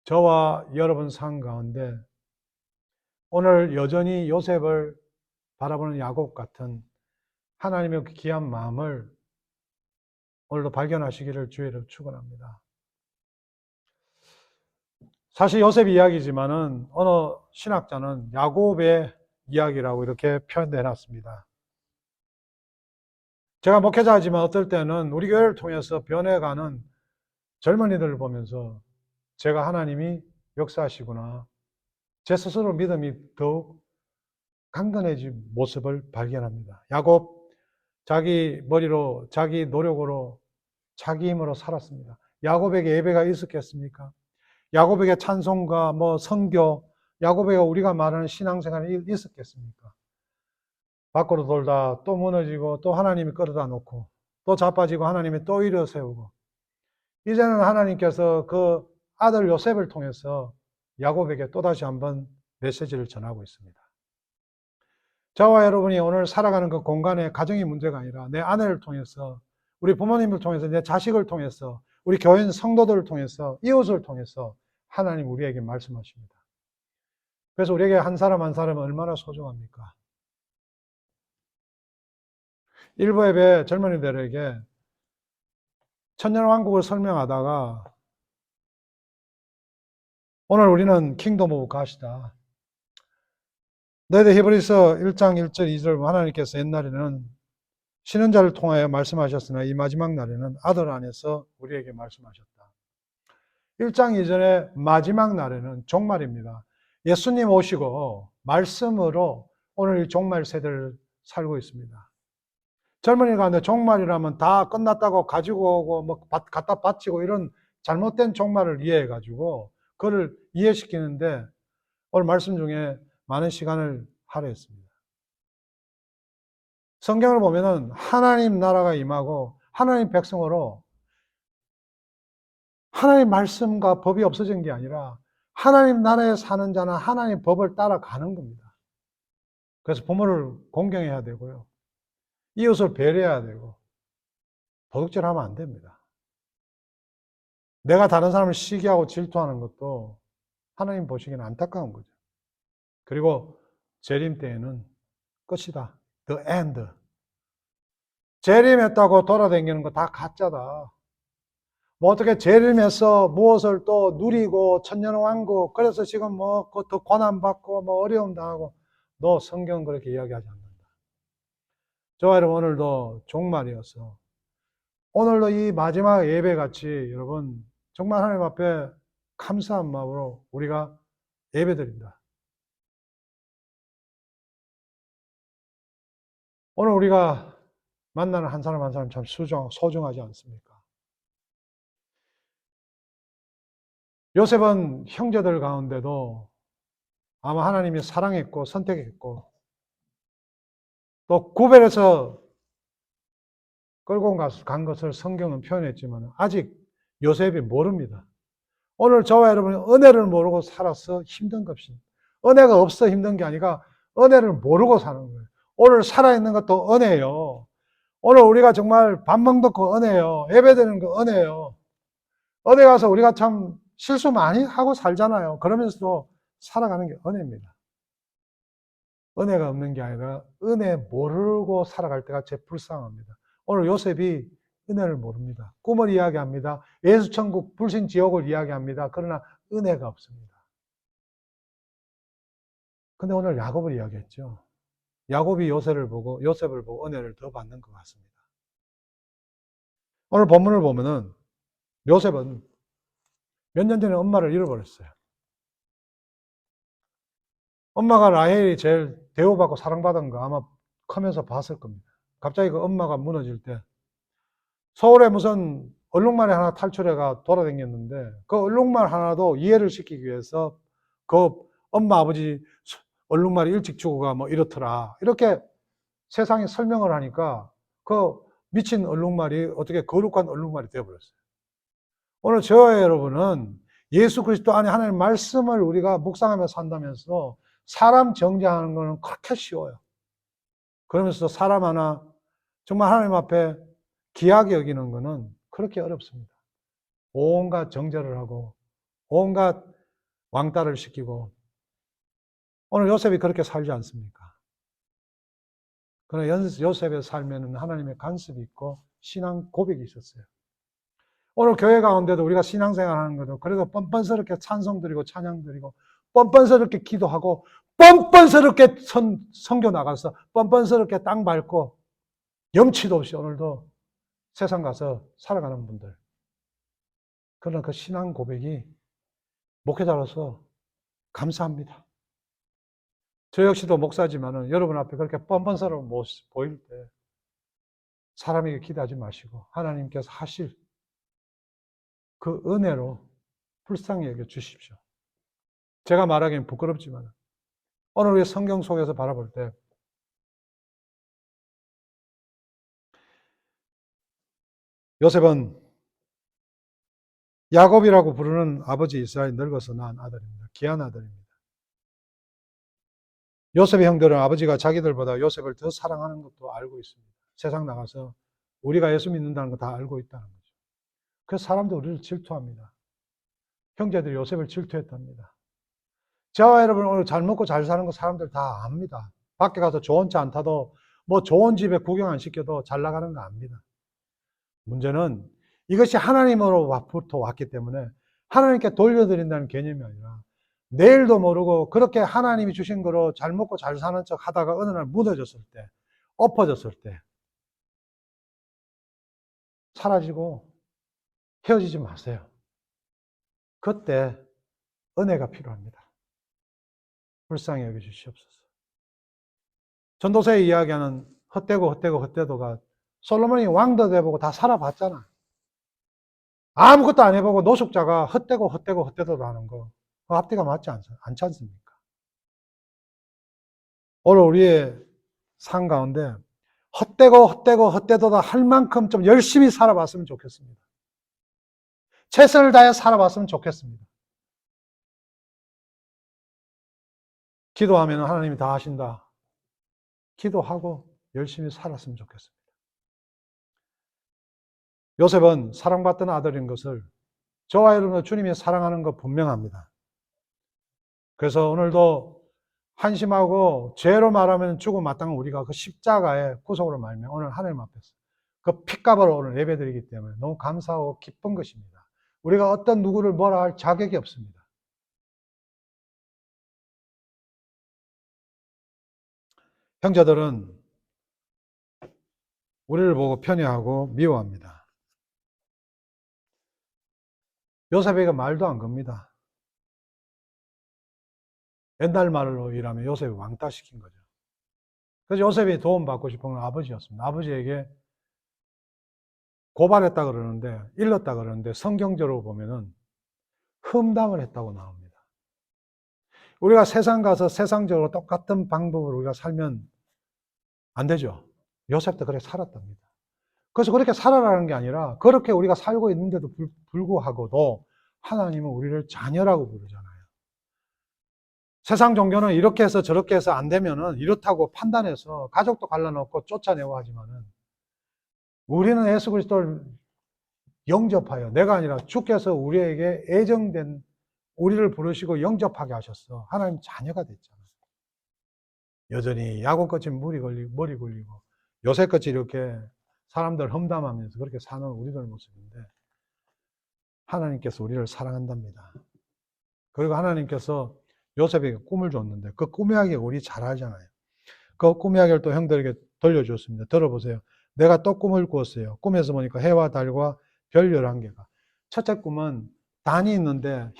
저와 여러분 삶 가운데 오늘 여전히 요셉을 바라보는 야곱 같은 하나님의 귀한 마음을 오늘도 발견하시기를 주의로 축원합니다. 사실 요셉 이야기지만은 어느 신학자는 야곱의 이야기라고 이렇게 표현해 놨습니다. 제가 목회자이지만 어떨 때는 우리 교회를 통해서 변해가는 젊은이들을 보면서 제가 하나님이 역사하시구나, 제 스스로 믿음이 더욱 강건해진 모습을 발견합니다. 야곱, 자기 머리로, 자기 노력으로, 자기 힘으로 살았습니다. 야곱에게 예배가 있었겠습니까? 야곱에게 찬송가, 선교, 야곱에게 우리가 말하는 신앙생활이 있었겠습니까? 밖으로 돌다 또 무너지고 또 하나님이 끌어다 놓고 또 자빠지고 하나님이 또 일어 세우고, 이제는 하나님께서 그 아들 요셉을 통해서 야곱에게 또다시 한번 메시지를 전하고 있습니다. 저와 여러분이 오늘 살아가는 그 공간에 가정이 문제가 아니라 내 아내를 통해서, 우리 부모님을 통해서, 내 자식을 통해서, 우리 교인 성도들을 통해서, 이웃을 통해서 하나님 우리에게 말씀하십니다. 그래서 우리에게 한 사람 한 사람은 얼마나 소중합니까? 일부 예배 젊은이들에게 천년왕국을 설명하다가 오늘 우리는 킹덤 오브 갓이다, 너희들 히브리서 1장 1절 2절 하나님께서 옛날에는 신원자를 통하여 말씀하셨으나 이 마지막 날에는 아들 안에서 우리에게 말씀하셨다. 1장 이전에 마지막 날에는 종말입니다. 예수님 오시고 말씀으로 오늘 이 종말 세대를 살고 있습니다. 젊은이가 가운데 종말이라면 다 끝났다고 가지고 오고 갖다 바치고 이런 잘못된 종말을 이해해가지고 그걸 이해시키는데 오늘 말씀 중에 많은 시간을 할애했습니다. 성경을 보면은 하나님 나라가 임하고 하나님 백성으로 하나님 말씀과 법이 없어진 게 아니라 하나님 나라에 사는 자는 하나님 법을 따라가는 겁니다. 그래서 부모를 공경해야 되고요, 이웃을 배려해야 되고, 도둑질하면 안 됩니다. 내가 다른 사람을 시기하고 질투하는 것도 하나님 보시기에는 안타까운 거죠. 그리고 재림 때에는 끝이다. The end. 재림했다고 돌아다니는 거 다 가짜다. 어떻게 재림해서 무엇을 또 누리고 천년왕국, 그래서 지금 더 고난받고 어려움 당하고, 너 성경 그렇게 이야기하지 않는다. 저와 여러분, 오늘도 종말이어서 오늘도 이 마지막 예배같이 여러분 정말 하나님 앞에 감사한 마음으로 우리가 예배드립니다. 오늘 우리가 만나는 한 사람 한 사람 참 소중하지 않습니까? 요셉은 형제들 가운데도 아마 하나님이 사랑했고 선택했고 또 구별해서 끌고 간 것을 성경은 표현했지만 아직 요셉이 모릅니다. 오늘 저와 여러분이 은혜를 모르고 살아서 힘든 것이, 은혜가 없어 힘든 게 아니라 은혜를 모르고 사는 거예요. 오늘 살아있는 것도 은혜예요. 오늘 우리가 정말 밥 먹는 거 은혜예요. 예배드리는 거 은혜예요. 어디 가서 우리가 참 실수 많이 하고 살잖아요. 그러면서도 살아가는 게 은혜입니다. 은혜가 없는 게 아니라 은혜 모르고 살아갈 때가 제일 불쌍합니다. 오늘 요셉이 은혜를 모릅니다. 꿈을 이야기합니다. 예수천국, 불신지옥을 이야기합니다. 그러나 은혜가 없습니다. 근데 오늘 야곱을 이야기했죠. 야곱이 요셉을 보고 은혜를 더 받는 것 같습니다. 오늘 본문을 보면은 요셉은 몇 년 전에 엄마를 잃어버렸어요. 엄마가 라헬이 제일 대우받고 사랑받은 거 아마 커면서 봤을 겁니다. 갑자기 그 엄마가 무너질 때 서울에 무슨 얼룩말이 하나 탈출해가 돌아다녔는데 그 얼룩말 하나도 이해를 시키기 위해서 그 엄마 아버지 얼룩말이 일찍 죽어가 이렇더라, 이렇게 세상에 설명을 하니까 그 미친 얼룩말이 어떻게 거룩한 얼룩말이 되어버렸어요. 오늘 저와 여러분은 예수 그리스도 안에 하나님의 말씀을 우리가 묵상하며 산다면서 사람 정죄하는 것은 그렇게 쉬워요. 그러면서 사람 하나 정말 하나님 앞에 귀하게 여기는 것은 그렇게 어렵습니다. 온갖 정죄를 하고 온갖 왕따를 시키고, 오늘 요셉이 그렇게 살지 않습니까? 그러나 요셉의 삶에는 하나님의 간섭이 있고 신앙 고백이 있었어요. 오늘 교회 가운데도 우리가 신앙생활 하는 것도 그래도 뻔뻔스럽게 찬송 드리고 찬양 드리고 뻔뻔스럽게 기도하고 뻔뻔스럽게 선교 나가서 뻔뻔스럽게 땅 밟고 염치도 없이 오늘도 세상 가서 살아가는 분들. 그러나 그 신앙 고백이 목회자로서 감사합니다. 저 역시도 목사지만은 여러분 앞에 그렇게 뻔뻔스러운 모습 보일 때 사람에게 기대하지 마시고 하나님께서 하실 그 은혜로 불쌍히 여겨 주십시오. 제가 말하기엔 부끄럽지만 오늘 우리 성경 속에서 바라볼 때 요셉은 야곱이라고 부르는 아버지 이스라엘 늙어서 낳은 아들입니다. 귀한 아들입니다. 요셉의 형들은 아버지가 자기들보다 요셉을 더 사랑하는 것도 알고 있습니다. 세상 나가서 우리가 예수 믿는다는 거 다 알고 있다는 거죠. 그래서 사람도 우리를 질투합니다. 형제들이 요셉을 질투했답니다. 저와 여러분 오늘 잘 먹고 잘 사는 거 사람들 다 압니다. 밖에 가서 좋은 차 안 타도 뭐 좋은 집에 구경 안 시켜도 잘 나가는 거 압니다. 문제는 이것이 하나님으로부터 왔기 때문에 하나님께 돌려드린다는 개념이 아니라 내일도 모르고 그렇게 하나님이 주신 거로 잘 먹고 잘 사는 척 하다가 어느 날 무너졌을 때, 엎어졌을 때 사라지고 헤어지지 마세요. 그때 은혜가 필요합니다. 불쌍히 여겨주시옵소서. 전도서에 이야기하는 헛되도가 솔로몬이 왕도 돼보고 다 살아봤잖아. 아무것도 안 해보고 노숙자가 헛되도도 하는 거, 그 앞뒤가 맞지 않지 않습니까? 오늘 우리의 삶 가운데 헛되도다 할 만큼 좀 열심히 살아봤으면 좋겠습니다. 최선을 다해 살아봤으면 좋겠습니다. 기도하면 하나님이 다 하신다. 기도하고 열심히 살았으면 좋겠습니다. 요셉은 사랑받던 아들인 것을 저와 여러분은 주님이 사랑하는 것 분명합니다. 그래서 오늘도 한심하고 죄로 말하면 죽음 마땅한 우리가 그 십자가의 구속으로 말면 오늘 하나님 앞에서 그 핏값으로 오늘 예배드리기 때문에 너무 감사하고 기쁜 것입니다. 우리가 어떤 누구를 뭐라 할 자격이 없습니다. 형제들은 우리를 보고 편애하고 미워합니다. 요셉에게 말도 안 겁니다. 옛날 말로 일하면 요셉이 왕따시킨 거죠. 그래서 요셉이 도움받고 싶은 건 아버지였습니다. 아버지에게 고발했다 그러는데, 일렀다 그러는데 성경적으로 보면은 험담을 했다고 나옵니다. 우리가 세상 가서 세상적으로 똑같은 방법으로 우리가 살면 안 되죠. 요셉도 그렇게 살았답니다. 그래서 그렇게 살아라는 게 아니라 그렇게 우리가 살고 있는데도 불구하고도 하나님은 우리를 자녀라고 부르잖아요. 세상 종교는 이렇게 해서 저렇게 해서 안 되면은 이렇다고 판단해서 가족도 갈라놓고 쫓아내고 하지만은 우리는 예수 그리스도를 영접하여 내가 아니라 주께서 우리에게 애정된 우리를 부르시고 영접하게 하셨어. 하나님 자녀가 됐잖아요. 여전히 야곱같이 머리 굴리고 요셉같이 이렇게 사람들 험담하면서 그렇게 사는 우리들 모습인데 하나님께서 우리를 사랑한답니다. 그리고 하나님께서 요셉에게 꿈을 줬는데 그 꿈 이야기 우리 잘 알잖아요. 그 꿈 이야기를 또 형들에게 들려줬습니다. 들어보세요. 내가 또 꿈을 꾸었어요. 꿈에서 보니까 해와 달과 별 11개가. 첫째 꿈은 단이 있는데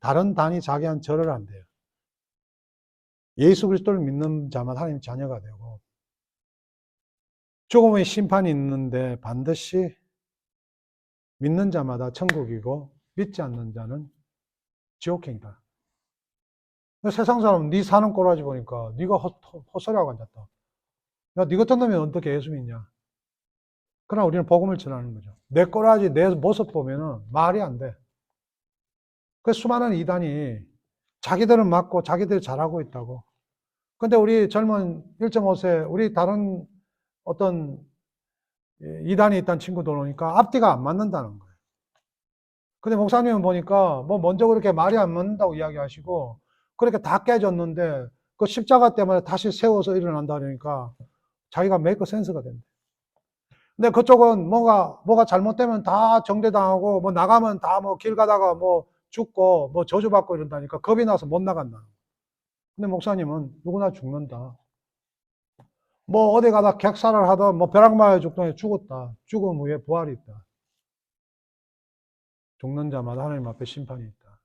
다른 단이 자기한 절을 한대요. 예수 그리스도를 믿는 자만 하나님 자녀가 되고 죽음의 심판이 있는데 반드시 믿는 자마다 천국이고 믿지 않는 자는 지옥행이다. 세상 사람은 네 사는 꼬라지 보니까 네가 헛소리하고 앉았다. 야, 네 같은 놈이 어떻게 예수 믿냐? 그러나 우리는 복음을 전하는 거죠. 내 꼬라지, 내 모습 보면은 말이 안 돼. 그 수많은 이단이 자기들은 맞고 자기들이 잘하고 있다고. 근데 우리 젊은 1.5세, 우리 다른 어떤 이단이 있다는 친구들 오니까 앞뒤가 안 맞는다는 거예요. 근데 목사님은 보니까 뭐 먼저 그렇게 말이 안 맞는다고 이야기하시고 그렇게 다 깨졌는데 그 십자가 때문에 다시 세워서 일어난다 그러니까 자기가 메이커 센스가 된대. 근데 그쪽은 뭐가 잘못되면 다 정죄당하고 뭐 나가면 다 뭐 길 가다가 뭐 죽고 뭐 저주받고 이런다니까 겁이 나서 못 나간다. 근데 목사님은 누구나 죽는다. 뭐 어디 가다 객사를 하든 뭐 벼락 맞아 죽더니 죽었다. 죽음 후에 부활이 있다. 죽는 자마다 하나님 앞에 심판이 있다.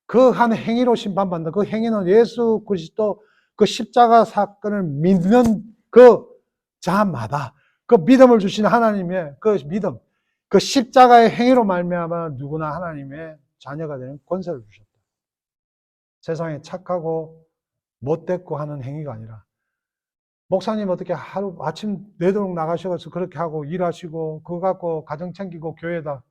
그 한 행위로 심판받는다. 그 행위는 예수 그리스도 그 십자가 사건을 믿는 그 자마다 그 믿음을 주시는 하나님의 그 믿음, 그 십자가의 행위로 말미암아 누구나 하나님의 자녀가 되는 권세를 주셨다. 세상에 착하고 못됐고 하는 행위가 아니라 목사님 어떻게 하루 아침 내도록 나가셔서 그렇게 하고 일하시고 그거 갖고 가정 챙기고 교회다.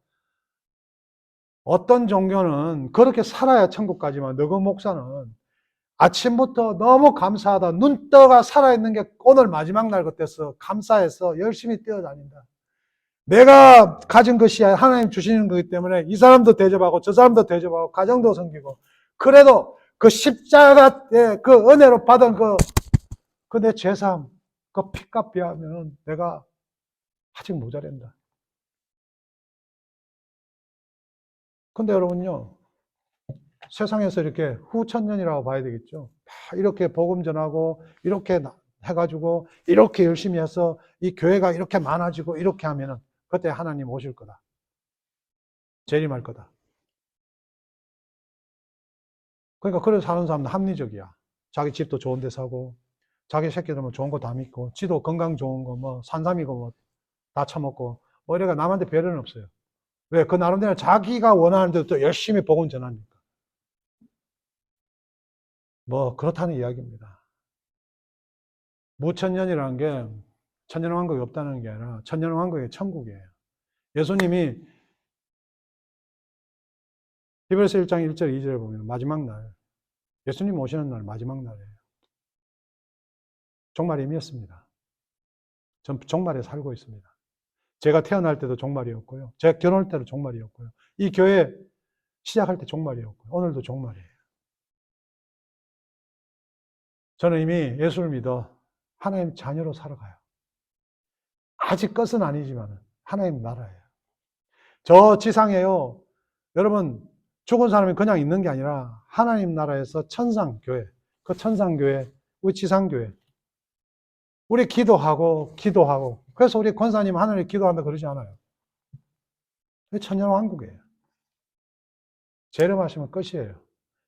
어떤 종교는 그렇게 살아야 천국 가지만 너그 목사는 아침부터 너무 감사하다. 눈 떠가 살아있는 게 오늘 마지막 날 같아서 감사해서 열심히 뛰어다닌다. 내가 가진 것이 하나님 주시는 거기 때문에 이 사람도 대접하고 저 사람도 대접하고 가정도 섬기고 그래도 그 십자가의 그 은혜로 받은 그 내 죄사함, 그 피값 비하면 내가 아직 모자란다. 근데 여러분요, 세상에서 이렇게 후천년이라고 봐야 되겠죠. 이렇게 복음 전하고 이렇게 해가지고 이렇게 열심히 해서 이 교회가 이렇게 많아지고 이렇게 하면은 그때 하나님 오실 거다. 재림할 거다. 그러니까 그래서 사는 사람은 합리적이야. 자기 집도 좋은 데 사고 자기 새끼들은 좋은 거 다 믿고 지도 건강 좋은 거 뭐 산삼이고 뭐 다 처먹고 뭐 이래가 남한테 배려는 없어요. 왜? 그 나름대로 자기가 원하는 대로 또 열심히 복음 전하니까. 뭐 그렇다는 이야기입니다. 무천년이라는 게 천년왕국이 없다는 게 아니라 천년왕국이 천국이에요. 예수님이 히브리서 1장 1절 2절에 보면 마지막 날 예수님 오시는 날 마지막 날이에요. 종말이 임했습니다. 전 종말에 살고 있습니다. 제가 태어날 때도 종말이었고요. 제가 결혼할 때도 종말이었고요. 이 교회 시작할 때 종말이었고요. 오늘도 종말이에요. 저는 이미 예수를 믿어 하나님 자녀로 살아가요. 아직 끝은 아니지만 하나님 나라예요. 저 지상에요. 여러분 죽은 사람이 그냥 있는 게 아니라 하나님 나라에서 천상교회, 그 천상교회, 우리 지상교회 우리 기도하고 그래서 우리 권사님 하늘에 기도한다 그러지 않아요. 천년왕국이에요. 재림하시면 끝이에요.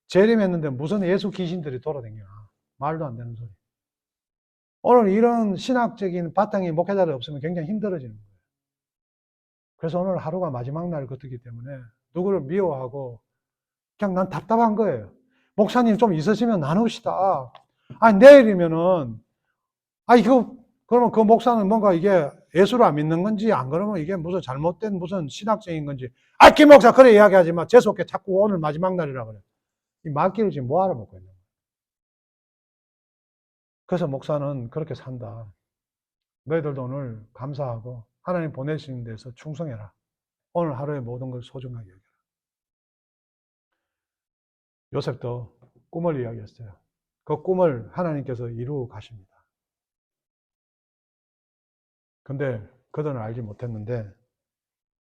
재림했는데 무슨 예수 귀신들이 돌아다녀. 말도 안 되는 소리. 오늘 이런 신학적인 바탕이 목회자들 없으면 굉장히 힘들어지는 거예요. 그래서 오늘 하루가 마지막 날 같기 때문에 누구를 미워하고 그냥 난 답답한 거예요. 목사님 좀 있으시면 나눕시다. 아니 내일이면은 이거 그러면 그 목사는 뭔가 이게 예수를 안 믿는 건지 안 그러면 이게 무슨 잘못된 무슨 신학적인 건지 김 목사 그래 이야기하지 마. 재수없게 자꾸 오늘 마지막 날이라 그래. 이 말귀를 지금 뭐하러 먹고 있는 거야. 그래서 목사는 그렇게 산다. 너희들도 오늘 감사하고 하나님 보내시는 데서 충성해라. 오늘 하루의 모든 걸 소중하게 여겨라. 요셉도 꿈을 이야기했어요. 그 꿈을 하나님께서 이루어 가십니다. 근데 그들은 알지 못했는데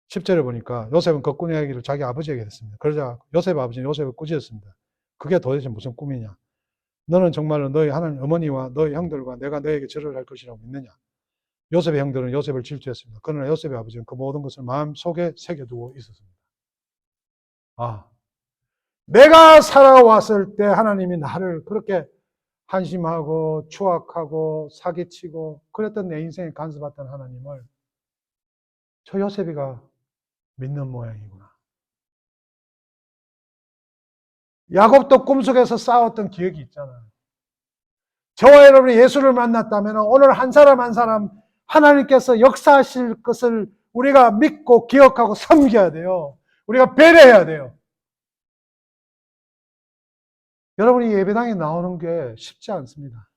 10절에 보니까 요셉은 그 꿈의 이야기를 자기 아버지에게 했습니다. 그러자 요셉 아버지는 요셉을 꾸짖었습니다. 그게 도대체 무슨 꿈이냐? 너는 정말로 너희 하나님 어머니와 너희 형들과 내가 너에게 절을 할 것이라고 믿느냐? 요셉의 형들은 요셉을 질투했습니다. 그러나 요셉의 아버지는 그 모든 것을 마음속에 새겨두고 있었습니다. 내가 살아왔을 때 하나님이 나를 그렇게 한심하고 추악하고 사기치고 그랬던 내 인생에 간섭했던 하나님을 저 요셉이가 믿는 모양이구나. 야곱도 꿈속에서 싸웠던 기억이 있잖아요. 저와 여러분이 예수를 만났다면 오늘 한 사람 한 사람 하나님께서 역사하실 것을 우리가 믿고 기억하고 섬겨야 돼요. 우리가 배려해야 돼요. 여러분이 예배당에 나오는 게 쉽지 않습니다.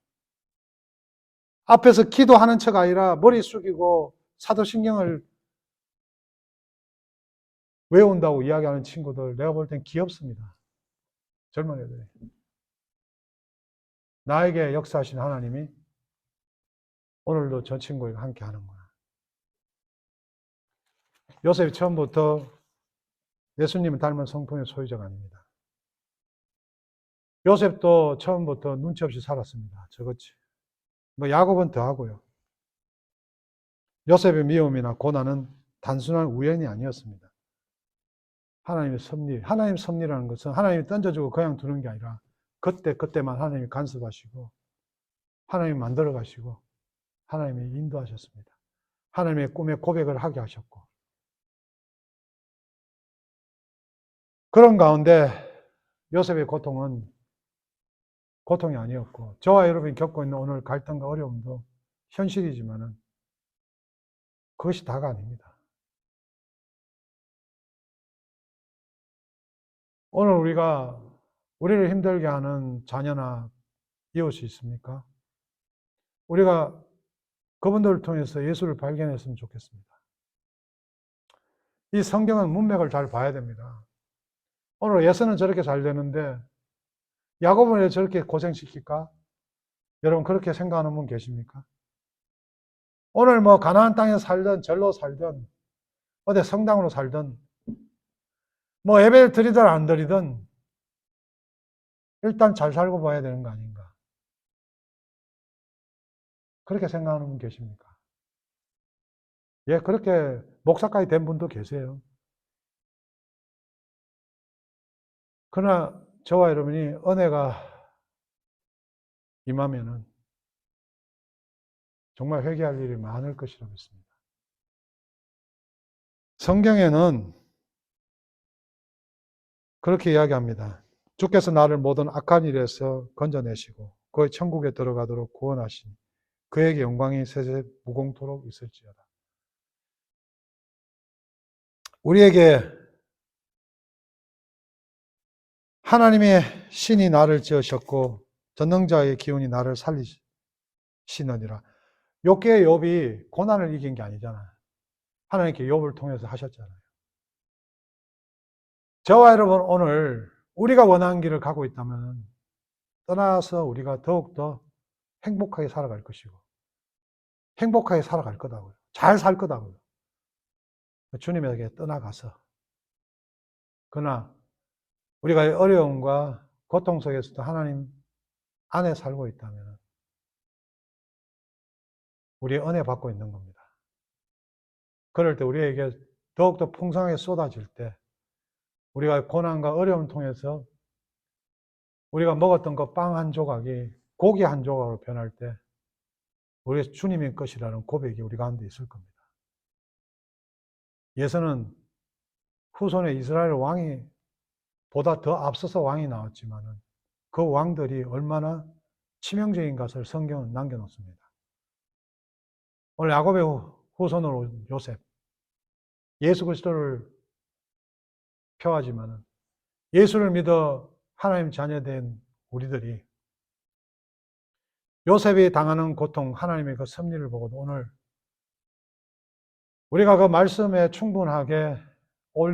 앞에서 기도하는 척 아니라 머리 숙이고 사도신경을 외운다고 이야기하는 친구들 내가 볼 땐 귀엽습니다. 젊은 애들이. 나에게 역사하신 하나님이 오늘도 저 친구에게 함께 하는구나. 요셉이 처음부터 예수님을 닮은 성품의 소유자가 아닙니다. 요셉도 처음부터 눈치 없이 살았습니다. 저것이. 야곱은 더하고요. 요셉의 미움이나 고난은 단순한 우연이 아니었습니다. 하나님의 섭리. 하나님의 섭리라는 것은 하나님이 던져주고 그냥 두는 게 아니라 그때만 하나님이 간섭하시고 하나님이 만들어 가시고 하나님이 인도하셨습니다. 하나님의 꿈에 고백을 하게 하셨고 그런 가운데 요셉의 고통은 고통이 아니었고 저와 여러분이 겪고 있는 오늘 갈등과 어려움도 현실이지만은 그것이 다가 아닙니다. 오늘 우리를 힘들게 하는 자녀나 이웃이 있습니까? 우리가 그분들을 통해서 예수를 발견했으면 좋겠습니다. 이 성경은 문맥을 잘 봐야 됩니다. 오늘 예서는 저렇게 잘 되는데 야곱은 왜 저렇게 고생시킬까? 여러분 그렇게 생각하는 분 계십니까? 오늘 가나안 땅에 살든 절로 살든 어디 성당으로 살든 예배를 드리든 안 드리든 일단 잘 살고 봐야 되는 거 아닌가? 그렇게 생각하는 분 계십니까? 예, 그렇게 목사까지 된 분도 계세요. 그러나 저와 여러분이 은혜가 임하면은 정말 회개할 일이 많을 것이라고 믿습니다. 성경에는 그렇게 이야기합니다. 주께서 나를 모든 악한 일에서 건져내시고 그의 천국에 들어가도록 구원하시니 그에게 영광이 세세 무공토록 있을지어다. 우리에게 하나님의 신이 나를 지으셨고 전능자의 기운이 나를 살리시느니라. 욥기의 욥이 고난을 이긴 게 아니잖아요. 하나님께 욥을 통해서 하셨잖아요. 저와 여러분 오늘 우리가 원하는 길을 가고 있다면 떠나서 우리가 더욱더 행복하게 살아갈 것이고 행복하게 살아갈 거다고요. 잘 살 거다고요. 주님에게 떠나가서 그러나 우리가 어려움과 고통 속에서도 하나님 안에 살고 있다면 우리의 은혜 받고 있는 겁니다. 그럴 때 우리에게 더욱더 풍성하게 쏟아질 때 우리가 고난과 어려움을 통해서 우리가 먹었던 것 빵 한 조각이 고기 한 조각으로 변할 때 우리 주님의 것이라는 고백이 우리 가운데 있을 겁니다. 예서는 후손의 이스라엘 왕이 보다 더 앞서서 왕이 나왔지만은 그 왕들이 얼마나 치명적인 것을 성경은 남겨놓습니다. 오늘 야곱의 후손으로 요셉, 예수 그리스도를 표하지만은 예수를 믿어 하나님 자녀된 우리들이 요셉이 당하는 고통, 하나님의 그 섭리를 보고도 오늘 우리가 그 말씀에 충분하게